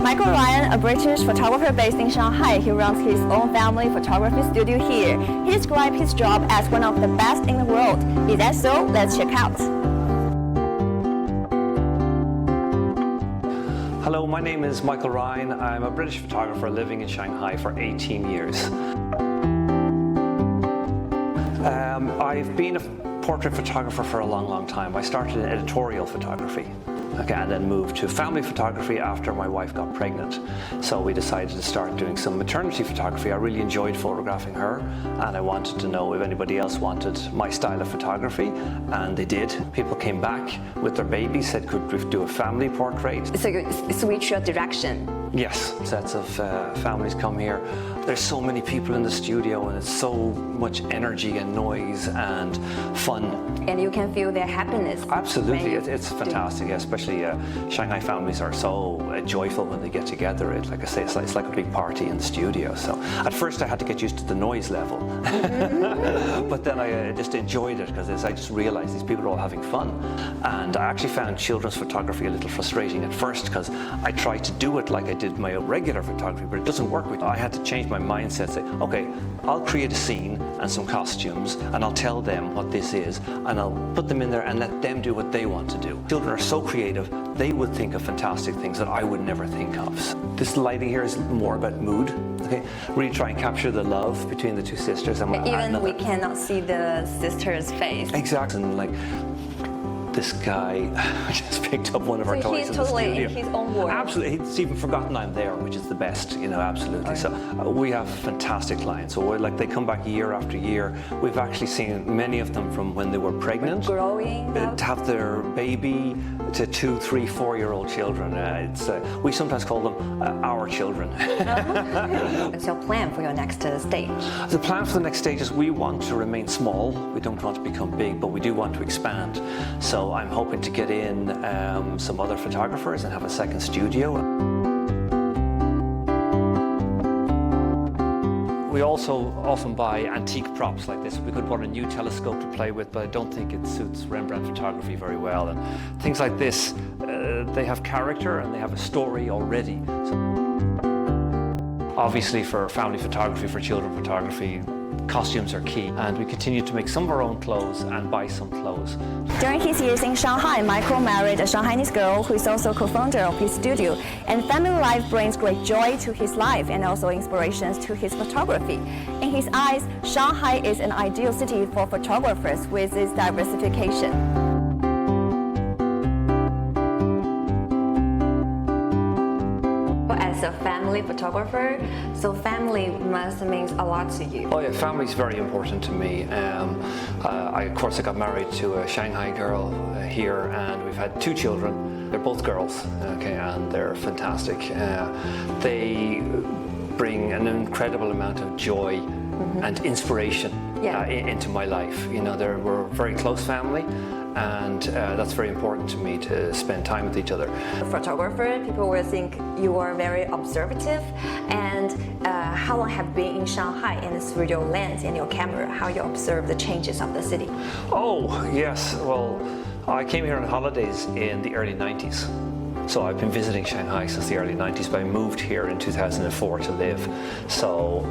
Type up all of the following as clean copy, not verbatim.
Michael Ryan, a British photographer based in Shanghai, he runs his own family photography studio here. He described his job as one of the best in the world. Is that so? Let's check out. Hello, my name is Michael Ryan. I'm a British photographer living in Shanghai for 18 years. I've been a portrait photographer for a long time. I started in editorial photography. And then moved to family photography after my wife got pregnant. So we decided to start doing some maternity photography. I really enjoyed photographing her, and I wanted to know if anybody else wanted my style of photography, and they did. People came back with their babies, said, could we do a family portrait? So you switch your direction. Yes, sets of families come here. There's so many people in the studio, and it's so much energy and noise and fun. And you can feel their happiness. Absolutely, it's fantastic, especially Shanghai families are so joyful when they get together. Like I say, it's like a big party in the studio. So at first I had to get used to the noise level, but then I just enjoyed it because I just realized these people are all having fun. And I actually found children's photography a little frustrating at first because I tried to do it like I did my regular photography, but it doesn't work with me. I had to change my mindset, say, okay, I'll create a scene and some costumes, and I'll tell them what this is, and I'll put them in there and let them do what they want to do. Children are so creative, they would think of fantastic things that I would never think of. This lighting here is more about mood. Okay, really try and capture the love between the two sisters. Even we cannot see the sister's face. Exactly, and like this guy just picked up one of our toys in the studio. So he's totally in his own world. Absolutely, he's even forgotten I'm there, which is the best, you know, absolutely. Okay. So we have fantastic clients. So like they come back year after year. We've actually seen many of them from when they were pregnant, growing up, to have their baby, to 2, 3, 4-year-old children. We sometimes call them our children. What's your plan for your next stage? The plan for the next stage is we want to remain small. We don't want to become big, but we do want to expand. So I'm hoping to get in some other photographers and have a second studio. We also often buy antique props like this. We could want a new telescope to play with, but I don't think it suits Rembrandt photography very well. And things like this, they have character and they have a story already. So obviously for family photography, for children photography, costumes are key, and we continue to make some of our own clothes and buy some clothes. During his years in Shanghai, Michael married a Shanghainese girl who is also co-founder of his studio, and family life brings great joy to his life and also inspirations to his photography. In his eyes, Shanghai is an ideal city for photographers with its diversification. As a family photographer, so family must mean a lot to you. Oh yeah, family is very important to me. Of course, I got married to a Shanghai girl here, and we've had 2 children. They're both girls, okay, and they're fantastic. They bring an incredible amount of joy and inspiration into my life. You know, we're a very close family, and that's very important to me to spend time with each other. A photographer, people will think you are very observative. And how long have you been in Shanghai, and through your lens and your camera, how you observe the changes of the city? Oh yes, well, I came here on holidays in the early 90s. So I've been visiting Shanghai since the early 90s, but I moved here in 2004 to live. So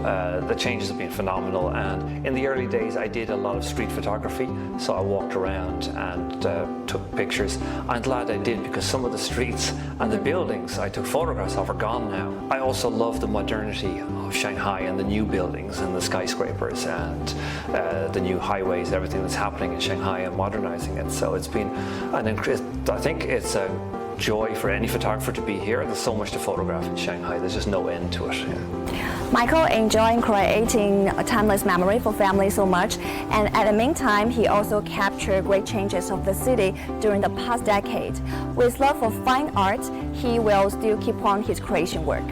the changes have been phenomenal, and in the early days I did a lot of street photography. So I walked around and took pictures. I'm glad I did, because some of the streets and the buildings I took photographs of are gone now. I also love the modernity of Shanghai and the new buildings and the skyscrapers and the new highways, everything that's happening in Shanghai and modernizing it. So it's been I think it's a joy for any photographer to be here. There's so much to photograph in Shanghai. There's just no end to it. Yeah. Michael enjoying creating a timeless memory for family so much, and at the meantime, he also captured great changes of the city during the past decade. With love for fine art, he will still keep on his creation work.